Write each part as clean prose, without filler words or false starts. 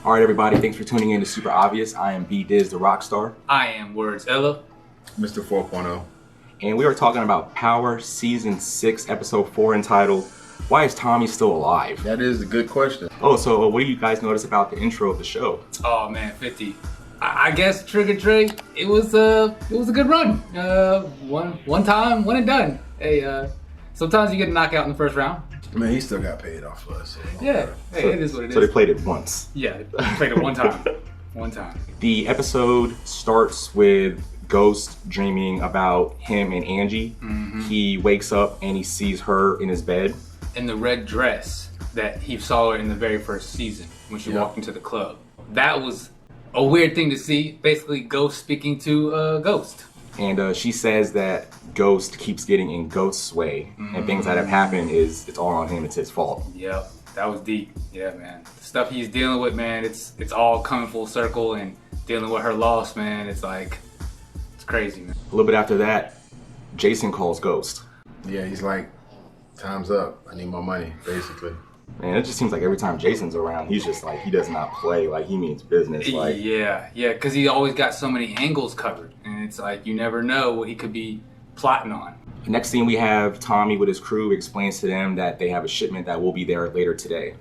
All right, everybody, thanks for tuning in to Super Obvious. I am B Diz, the rock star. I am Werds Illah. Mr. 4.0. And we are talking about Power Season 6, Episode 4, entitled, Why is Tommy Still Alive? That is a good question. Oh, so what do you guys notice about the intro of the show? Oh man, 50. I guess Trick or Treat, it was a good run. One time, one and done. Hey, sometimes you get a knockout in the first round. Man, he still got paid off for us. So Yeah, hey, it is what it is. So they played it once. Yeah, they played it one time. One time. The episode starts with Ghost dreaming about him and Angie. Mm-hmm. He wakes up and he sees her in his bed. In the red dress that he saw her in the very first season when she walked into the club. That was a weird thing to see. Basically, Ghost speaking to Ghost. And she says that Ghost keeps getting in Ghost's way. And things that have happened it's all on him. It's his fault. Yep, that was deep. Yeah, man. The stuff he's dealing with, man, it's all coming full circle, and dealing with her loss, man, it's crazy, man. A little bit after that, Jason calls Ghost. yeah, he's like, time's up. I need my money, basically. Man, it just seems like every time Jason's around, he's just like, he does not play. Like, he means business. Like, Yeah, because he always got so many angles covered, and it's like you never know what he could be plotting on. Next scene, we have Tommy with his crew explains to them that they have a shipment that will be there later today.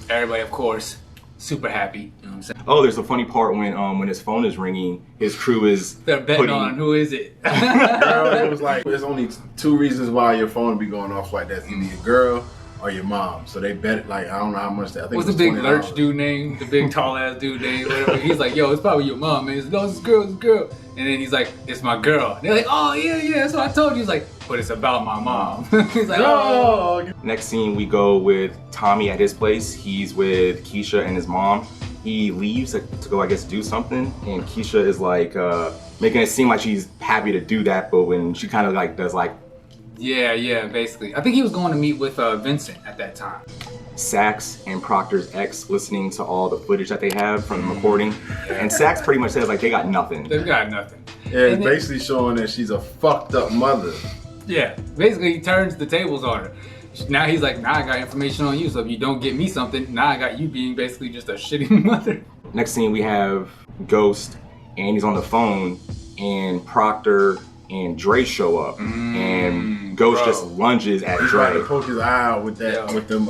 Everybody, of course, super happy. You know what I'm saying? Oh, there's a funny part when his phone is ringing, his crew is They're betting on who is it. Girl, it was like, there's only two reasons why your phone be going off like that. It's either your girl or your mom. So they bet, like, I don't know how much that, I think What's it the was big $20. lurch dude name? The big tall ass dude name? Whatever. He's like, yo, it's probably your mom, man. He's like, no, it's a girl, it's a girl. And then he's like, it's my girl. And they're like, oh, yeah, that's what I told you. He's like, but it's about my mom. He's like, oh. Next scene, we go with Tommy at his place. He's with Keisha and his mom. He leaves to go, I guess, do something. And Keisha is like, making it seem like she's happy to do that. But when she kind of like does like, Yeah, basically. I think he was going to meet with Vincent at that time. Sax and Proctor's ex listening to all the footage that they have from the recording. And Sax pretty much says like they got nothing. They've got nothing. Yeah, it's basically showing that she's a fucked up mother. Yeah, basically he turns the tables on her. Now he's like, now I got information on you, so if you don't get me something, now I got you being basically just a shitty mother. Next scene, we have Ghost and he's on the phone and Proctor and Dre show up and Ghost just lunges at He's trying to Dre. poke his eye out with that, Yeah. with them,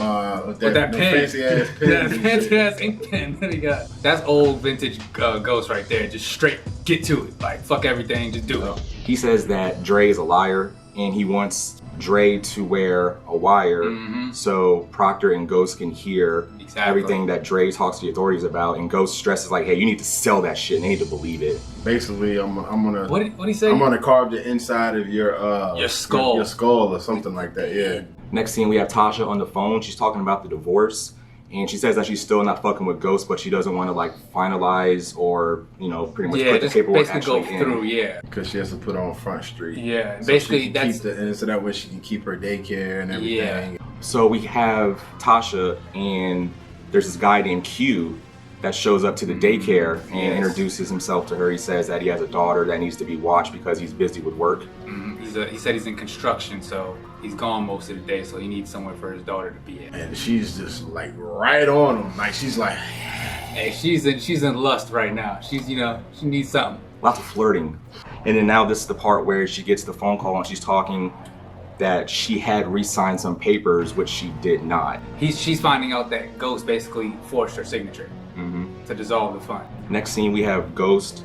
With that pen. fancy ass pen. That fancy ass ink pen that he got. That's old vintage Ghost right there. Just straight get to it. Like, fuck everything, just do it. He says that Dre is a liar and he wants Dre to wear a wire so Proctor and Ghost can hear everything that Dre talks to the authorities about, and Ghost stresses like, hey, you need to sell that shit and they need to believe it. Basically, I'm gonna. What he say? I'm gonna carve the inside of your skull. your skull or something like that. Yeah. Next scene, we have Tasha on the phone. She's talking about the divorce and she says that she's still not fucking with Ghost, but she doesn't want to like finalize or, you know, pretty much put the just paperwork basically actually go through, in. Because she has to put on Front Street. Yeah, So basically she can that's keep and so that way she can keep her daycare and everything. Yeah. So we have Tasha and there's this guy named Q that shows up to the daycare and introduces himself to her. He says that he has a daughter that needs to be watched because he's busy with work. he said he's in construction, so he's gone most of the day, so he needs somewhere for his daughter to be at. And she's just like right on him. Like she's like, Hey, she's in lust right now. She's, you know, she needs something. Lots of flirting. And then now this is the part where she gets the phone call and she's talking that she had re-signed some papers, which she did not. She's finding out that Ghost basically forced her signature to dissolve the fund. Next scene, we have Ghost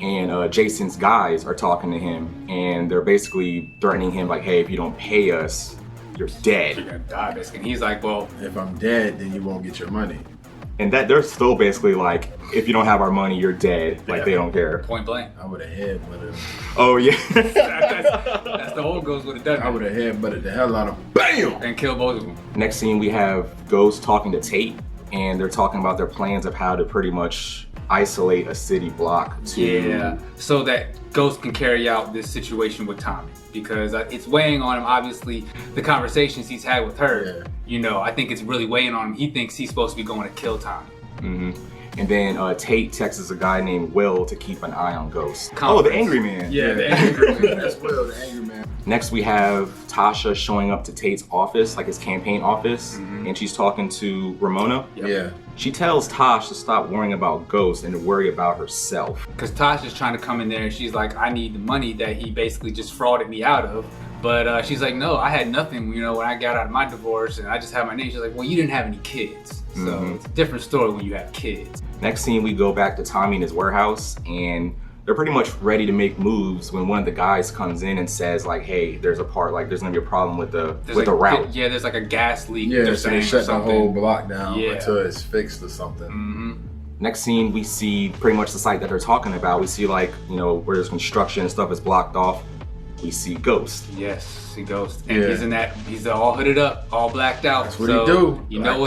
and Jason's guys are talking to him and they're basically threatening him like, hey, if you don't pay us, you're You're dead. gonna die, basically. And he's like, well, if I'm dead, then you won't get your money. And that they're still basically like, if you don't have our money, you're dead. Like, they don't care. point blank. I would have headbutted him. Oh, yeah. That's the old Ghost would have done I would that. have headbutted the hell out of BAM! And kill both of them. Next scene, we have Ghost talking to Tate, and they're talking about their plans of how to pretty much isolate a city block to... Yeah, so that Ghost can carry out this situation with Tommy. Because it's weighing on him, obviously, the conversations he's had with her. Yeah. You know, I think it's really weighing on him. He thinks he's supposed to be going to kill Tommy. And then Tate texts a guy named Will to keep an eye on Ghost. Conference. Oh, the angry man. Yeah, the angry man. That's Will, the angry man. Next, we have Tasha showing up to Tate's office, like his campaign office, and she's talking to Ramona. Yeah. She tells Tosh to stop worrying about Ghost and to worry about herself. Because Tosh is trying to come in there and she's like, I need the money that he basically just frauded me out of. But she's like, no, I had nothing, you know, when I got out of my divorce and I just had my name. She's like, well, you didn't have any kids. So it's a different story when you have kids. Next scene, we go back to Tommy in his warehouse, and they're pretty much ready to make moves when one of the guys comes in and says like, hey, there's there's gonna be a problem with the route. Yeah, there's like a gas leak. Yeah, so they shut the whole block down Yeah. until it's fixed or something. Next scene, we see pretty much the site that they're talking about. We see like, you know, where there's construction and stuff is blocked off. We see Ghost. Yes, he goes. And he's all hooded up, all blacked out. That's what he do. You know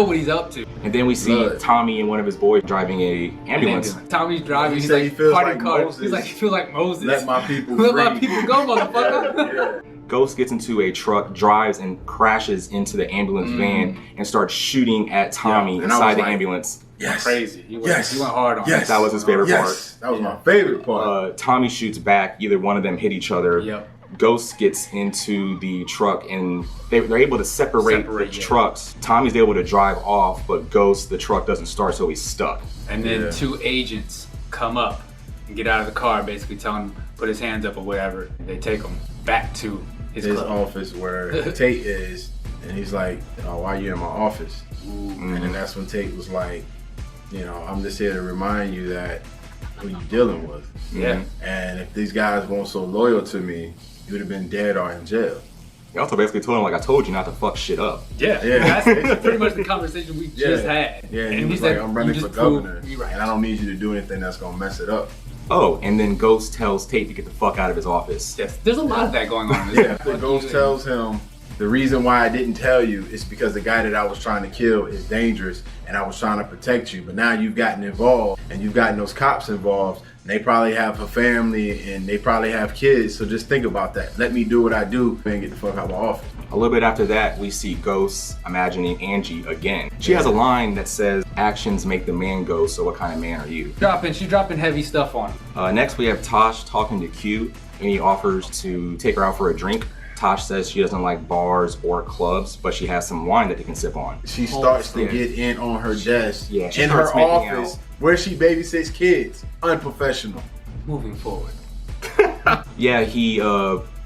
what he's up to. And then we see Tommy and one of his boys driving a ambulance. Tommy's driving, He said he feels like Moses. He's like, he feels like Moses. Let my people Let free. my people go, motherfucker. Yeah. Ghost gets into a truck, drives and crashes into the ambulance van and starts shooting at Tommy inside the ambulance. Yes. Crazy. He went hard on Yes. That was his favorite part. That was my favorite part. Tommy shoots back. Either one of them hit each other. Yep. Ghost gets into the truck and they're able to separate the trucks. Tommy's able to drive off, but Ghost, the truck doesn't start, so he's stuck. And then two agents come up and get out of the car, basically tell him put his hands up or whatever. They take him back to his office where Tate is, and he's like, oh, why are you in my office? And then that's when Tate was like, you know, I'm just here to remind you that who you dealing with. Yeah. And if these guys weren't so loyal to me, you would have been dead or in jail. He also basically told him, like, I told you not to fuck shit up. Yeah. That's pretty much the conversation we just had. Yeah, and he was like, I'm running for governor, and I don't need you to do anything that's gonna mess it up. Oh, and then Ghost tells Tate to get the fuck out of his office. Yes, there's a lot of that going on. Ghost tells him, the reason why I didn't tell you is because the guy that I was trying to kill is dangerous and I was trying to protect you. But now you've gotten involved and you've gotten those cops involved. And they probably have a family and they probably have kids. So just think about that. Let me do what I do and get the fuck out of my office. A little bit after that, we see Ghost imagining Angie again. She has a line that says, actions make the man go, so what kind of man are you? She's dropping heavy stuff on him. Next, we have Tosh talking to Q, and he offers to take her out for a drink. Tosh says she doesn't like bars or clubs, but she has some wine that he can sip on. She starts to get in on her desk in her office where she babysits kids. Unprofessional. Moving forward. Yeah, he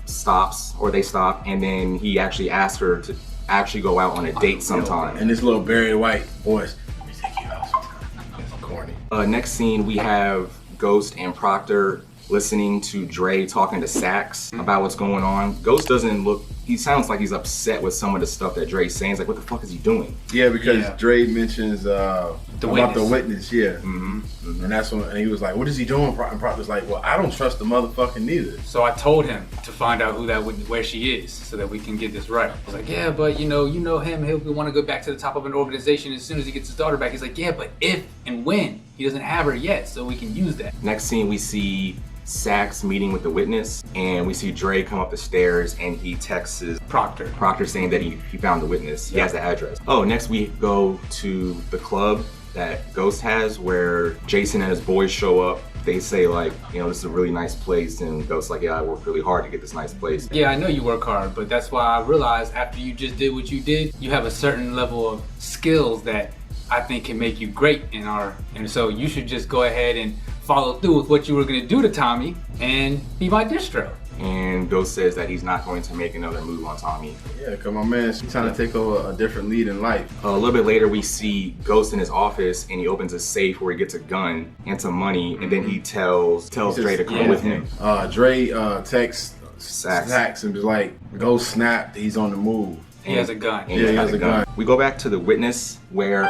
stops, or they stop, and then he actually asks her to actually go out on a date sometime. And this little Barry White voice, let me take you out sometime. That's corny. Next scene, we have Ghost and Proctor listening to Dre talking to Sax about what's going on. Ghost doesn't look, he sounds like he's upset with some of the stuff that Dre's saying. He's like, what the fuck is he doing? Yeah, because Dre mentions about the witness, and that's when, and he was like, what is he doing? And Proctor's like, well, I don't trust the motherfucker neither. So I told him to find out where she is so that we can get this right. I was like, yeah, but you know him, he'll want to go back to the top of an organization as soon as he gets his daughter back. He's like, yeah, but if and when he doesn't have her yet, so we can use that. Next scene, we see Sax meeting with the witness, and we see Dre come up the stairs and he texts Proctor saying that he found the witness. He has the address. Oh, next we go to the club that Ghost has where Jason and his boys show up. They say like, this is a really nice place, and Ghost's like, yeah, I worked really hard to get this nice place. Yeah, I know you work hard, but that's why I realized after you just did what you did, you have a certain level of skills that I think can make you great and so you should just go ahead and follow through with what you were gonna do to Tommy and be my distro. And Ghost says that he's not going to make another move on Tommy. Yeah, cause my man's trying to take over a different lead in life. A little bit later, we see Ghost in his office, and he opens a safe where he gets a gun and some money, and then he tells Dre to come with him. Dre texts Sax and was like, Ghost snapped, he's on the move. He has a gun. Yeah, he has a gun. We go back to the witness where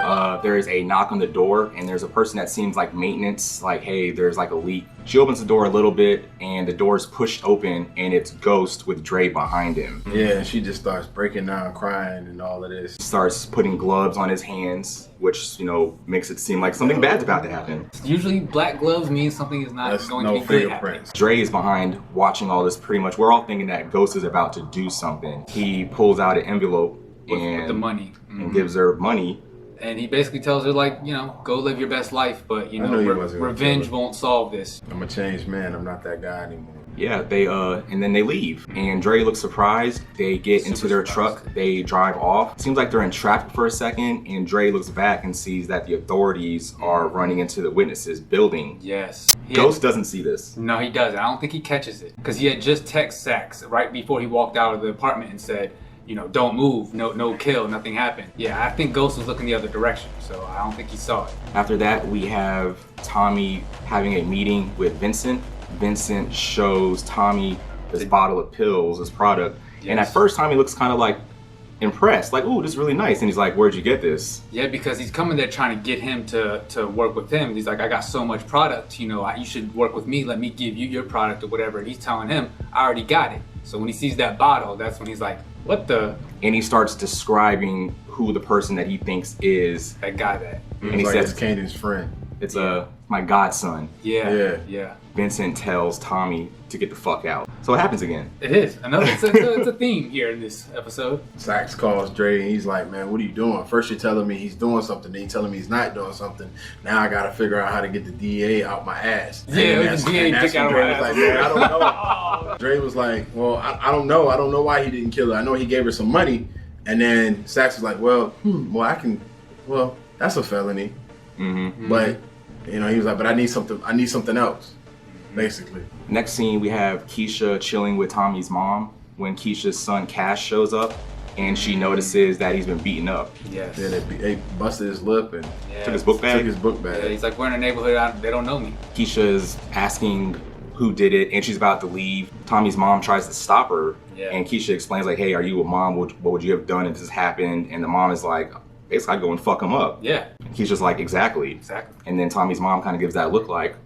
there is a knock on the door, and there's a person that seems like maintenance, like, hey, there's like a leak. She opens the door a little bit, and the door is pushed open, and it's Ghost with Dre behind him. Yeah, and she just starts breaking down, crying, and all of this. Starts putting gloves on his hands, which, makes it seem like something bad's about to happen. Usually black gloves means something is not going to be good happening. Dre is behind watching all this pretty much. We're all thinking that Ghost is about to do something. He pulls out an envelope with the money. And gives her money. And he basically tells her, like, you know, go live your best life, but, you know, revenge won't solve this. I'm a changed man. I'm not that guy anymore. Yeah, they and then they leave. And Dre looks surprised. They get into their truck. They drive off. Seems like they're in traffic for a second. And Dre looks back and sees that the authorities are running into the witnesses building. Yes. Ghost doesn't see this. No, he doesn't. I don't think he catches it. Because he had just texted Sax right before he walked out of the apartment and said, you know, don't move, no kill, nothing happened. Yeah, I think Ghost was looking the other direction, so I don't think he saw it. After that, we have Tommy having a meeting with Vincent. Vincent shows Tommy this bottle of pills, this product. Yes. And at first, Tommy looks kind of like impressed, like, ooh, this is really nice. And he's like, where'd you get this? Yeah, because he's coming there trying to get him to work with him. He's like, I got so much product, you know, you should work with me. Let me give you your product or whatever. And he's telling him, I already got it. So when he sees that bottle, that's when he's like, what the? And he starts describing who the person that he thinks is that guy that. And he says, it's Kanan's friend. It's my godson. Yeah. Vincent tells Tommy to get the fuck out. So it happens again. It is. It's a theme here in this episode. Sax calls Dre and he's like, man, what are you doing? First you're telling me he's doing something, then you're telling me he's not doing something. Now I gotta figure out how to get the DA out my ass. Yeah, the DA dick out of my ass. Like, man, I don't know. Dre was like, well, I don't know. I don't know why he didn't kill her. I know he gave her some money. And then Sax was like, well, that's a felony. Mm-hmm. But, you know, he was like, but I need something else. Basically. Next scene, we have Keisha chilling with Tommy's mom when Keisha's son Cash shows up, and she notices that he's been beaten up. Yes. Yeah, they busted his lip and took his book bag. Yeah, he's like, we're in a neighborhood, they don't know me. Keisha's asking who did it, and she's about to leave. Tommy's mom tries to stop her, and Keisha explains like, hey, are you a mom? What would you have done if this happened? And the mom is like, basically, I'd go and fuck him up. Yeah. And Keisha's like, exactly. And then Tommy's mom kind of gives that look like,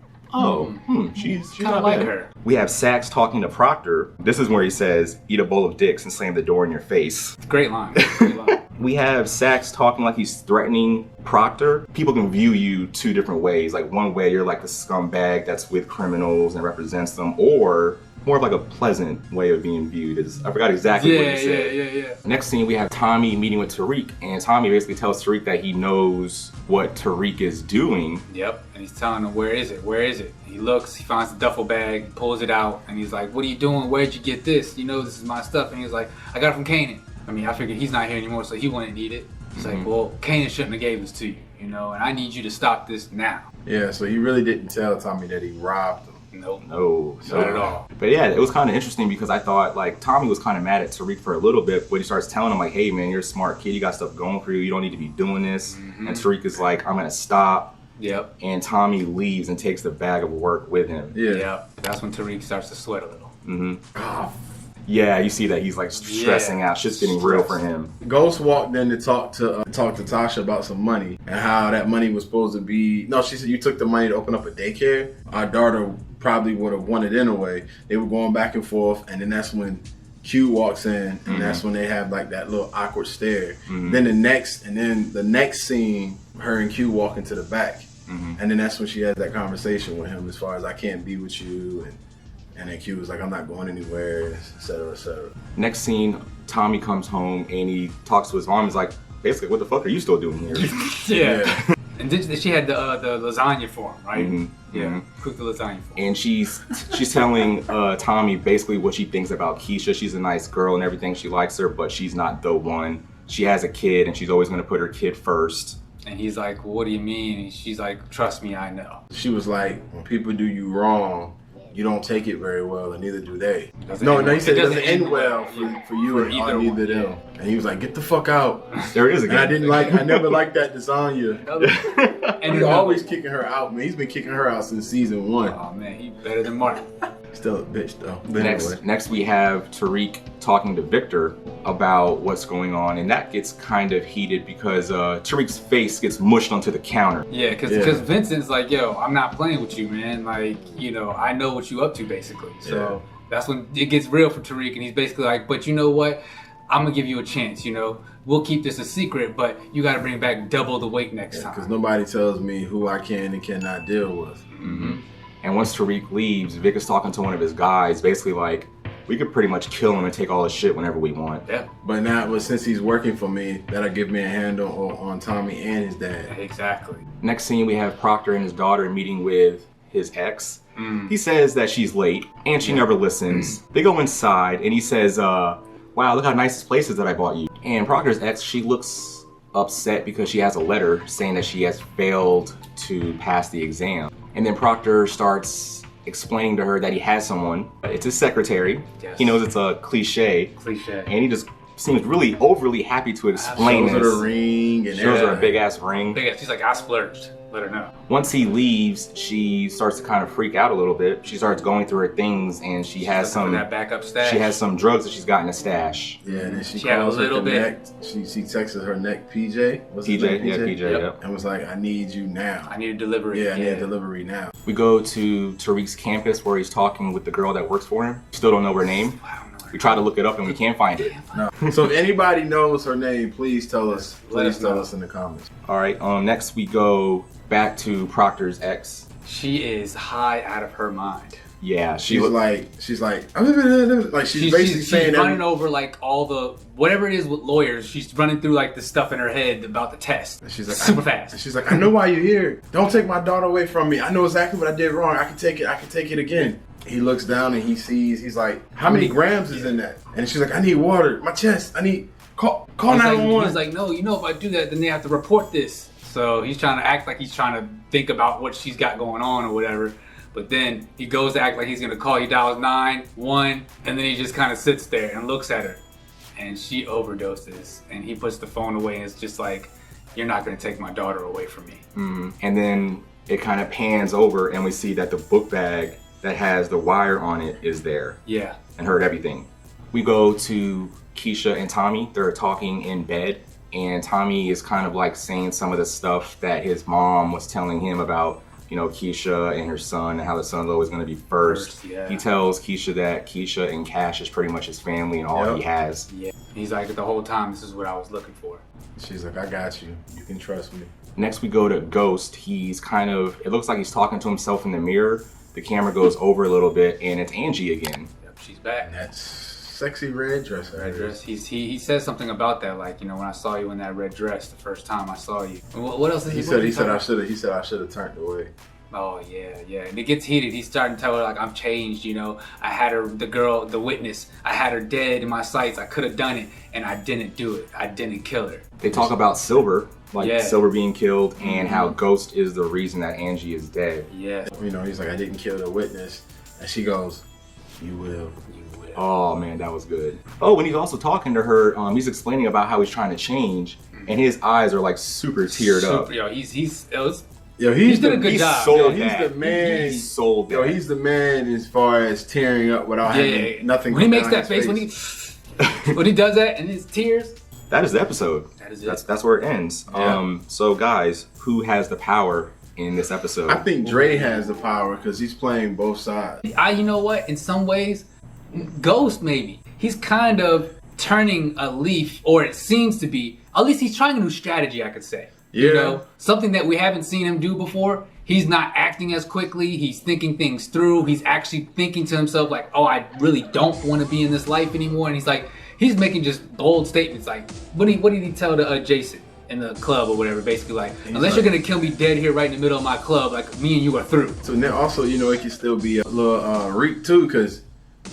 she's kind of like her. We have Sax talking to Proctor. This is where he says, eat a bowl of dicks and slam the door in your face. Great line. Great line. We have Sax talking like he's threatening Proctor. People can view you two different ways. Like one way, you're like the scumbag that's with criminals and represents them, or more of like a pleasant way of being viewed. I forgot exactly what he said. Yeah. Next scene, we have Tommy meeting with Tariq, and Tommy basically tells Tariq that he knows what Tariq is doing. Yep, and he's telling him, where is it? He looks, he finds the duffel bag, pulls it out, and he's like, what are you doing? Where'd you get this? You know this is my stuff. And he's like, I got it from Kanan. I mean, I figured he's not here anymore, so he wouldn't need it. He's like, well, Kanan shouldn't have gave this to you, you know, and I need you to stop this now. Yeah, so he really didn't tell Tommy that he robbed him. Nope. No, not at all. But yeah, it was kind of interesting because I thought like Tommy was kind of mad at Tariq for a little bit, but he starts telling him like, hey man, you're a smart kid, you got stuff going for you, you don't need to be doing this. And Tariq is like, I'm gonna stop. Yep. And Tommy leaves and takes the bag of work with him. Yep. That's when Tariq starts to sweat a little. Yeah, you see that he's like stressing out. Shit's getting real for him. Ghost walked in to talk to Tasha about some money and how that money was supposed to be. No, she said you took the money to open up a daycare. Our daughter probably would have wanted anyway. They were going back and forth, and then that's when Q walks in, and that's when they have like that little awkward stare. Then the next scene, her and Q walk into the back, and then that's when she has that conversation with him as far as I can't be with you, and then Q was like, I'm not going anywhere, et cetera, et cetera. Next scene, Tommy comes home and he talks to his mom. He's like, basically, what the fuck are you still doing here? Yeah. And she had the lasagna for him, right? Yeah. Cook the lasagna for him. And she's telling Tommy basically what she thinks about Keisha. She's a nice girl and everything. She likes her, but she's not the one. She has a kid and she's always going to put her kid first. And he's like, well, what do you mean? And she's like, trust me, I know. She was like, when people do you wrong, you don't take it very well, and neither do they. He said it doesn't end well for you or either them. And he was like, get the fuck out. There it is again. And I never liked that lasagna. And he's always kicking her out, man. He's been kicking her out since season 1. Oh man, he's better than Mark. Still a bitch though. Next we have Tariq talking to Victor about what's going on, and that gets kind of heated because Tariq's face gets mushed onto the counter. Yeah, because Vincent's like, yo, I'm not playing with you, man. Like, you know, I know what you up to basically. So that's when it gets real for Tariq, and he's basically like, but you know what? I'm gonna give you a chance, you know. We'll keep this a secret, but you gotta bring back double the weight next time. Because nobody tells me who I can and cannot deal with. And once Tariq leaves, Vic is talking to one of his guys, basically like, we could pretty much kill him and take all his shit whenever we want. Yeah. But since he's working for me, that'll give me a handle on Tommy and his dad. Exactly. Next scene, we have Proctor and his daughter meeting with his ex. He says that she's late and she never listens. They go inside and he says, wow, look how nice this place is that I bought you. And Proctor's ex, she looks upset because she has a letter saying that she has failed to pass the exam. And then Proctor starts explaining to her that he has someone. It's his secretary. Yes. He knows it's a cliche. And he just seems really overly happy to explain Shows her the ring and shows her a big ass ring. She's like, I splurged. Let her know. Once he leaves, she starts to kind of freak out a little bit. She starts going through her things and she has some that backup stash. She has some drugs that she's got in a stash. Yeah, and then she had a calls little her bit. She texts her neck PJ. What's his PJ, name? yeah, PJ, Yep. And was like, I need you now. I need a delivery. Yeah, I need a delivery now. We go to Tariq's campus where he's talking with the girl that works for him. Still don't know her name. We try to look it up and we can't find it. No. So if anybody knows her name, please tell us. Please tell us in the comments. All right. Next we go back to Proctor's ex. She is high out of her mind. Yeah, she's like she's basically saying she's running over like all the whatever it is with lawyers. She's running through like the stuff in her head about the test. And she's like super fast. She's like, I know why you're here. Don't take my daughter away from me. I know exactly what I did wrong. I can take it. I can take it again. He looks down and he sees. He's like, how many grams is in that? And she's like, I need water. My chest. I need call 911. He's like, no, you know if I do that, then they have to report this. So he's trying to act like he's trying to think about what she's got going on or whatever. But then he goes to act like he's gonna call. He dials 911, and then he just kind of sits there and looks at her, and she overdoses. And he puts the phone away, and it's just like, you're not gonna take my daughter away from me. And then it kind of pans over, and we see that the book bag that has the wire on it is there. Yeah. And heard everything. We go to Keisha and Tommy. They're talking in bed, and Tommy is kind of like saying some of the stuff that his mom was telling him about, you know, Keisha and her son and how the son's always going to be first. Yeah. He tells Keisha that Keisha and Cash is pretty much his family and all he has. Yeah. He's like, the whole time, this is what I was looking for. She's like, I got you. You can trust me. Next we go to Ghost. He's kind of, it looks like he's talking to himself in the mirror. The camera goes over a little bit and it's Angie again. Yep, she's back. That's sexy red dress. Red dress. He says something about that, like, you know, when I saw you in that red dress the first time I saw you. What else did he say? He said I should have turned away. Oh yeah. And it gets heated. He's starting to tell her like, I'm changed, you know. I had her, the witness, I had her dead in my sights. I could have done it and I didn't do it. I didn't kill her. They talk about Silver, like Silver being killed, and how Ghost is the reason that Angie is dead. Yeah. You know, he's like, I didn't kill the witness. And she goes, you will. Oh man, that was good. Oh, and he's also talking to her, he's explaining about how he's trying to change, and his eyes are like super teared up. Yo, he's did a good job. He's the man. He sold that. He's the man as far as tearing up without having nothing. When he makes that face, when he does that and his tears. That is the episode. That is it. That's where it ends. Yeah. So guys, who has the power in this episode? I think Dre has the power because he's playing both sides. You know what? In some ways, Ghost maybe. He's kind of turning a leaf, or it seems to be. At least he's trying a new strategy, I could say. Yeah. You know, something that we haven't seen him do before. He's not acting as quickly. He's thinking things through. He's actually thinking to himself like, oh, I really don't want to be in this life anymore. And he's like, he's making just bold statements. Like, what did he tell to Jason in the club or whatever? Basically like, unless you're going to kill me dead here right in the middle of my club, like me and you are through. So now also, you know, it can still be a little reek too, because,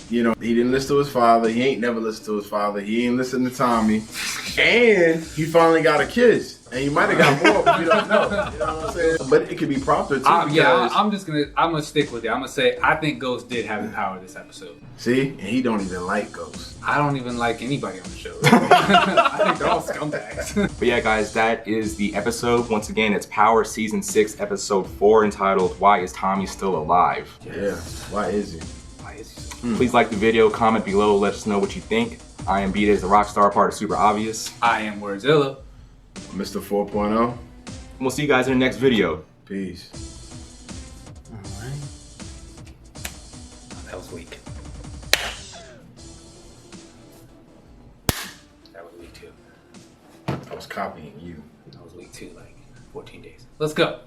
you know, he didn't listen to his father. He ain't never listened to his father. He ain't listened to Tommy. And he finally got a kiss. And he might have got more, but we don't know. You know what I'm saying? But it could be Proctor too. I'm gonna stick with it. I'm gonna say I think Ghost did have the power this episode. See, and he don't even like Ghost. I don't even like anybody on the show. I think they're all scumbags. But yeah, guys, that is the episode. Once again, it's Power Season 6, Episode 4, entitled "Why Is Tommy Still Alive?" Yeah, why is he? Please like the video, comment below, let us know what you think. I am B-Days, the Rockstar, part of Super Obvious. I am Werds Illah. Mr. 4.0. We'll see you guys in the next video. Peace. Alright. That was weak. That was weak too. I was copying you. That was weak too, like 14 days. Let's go.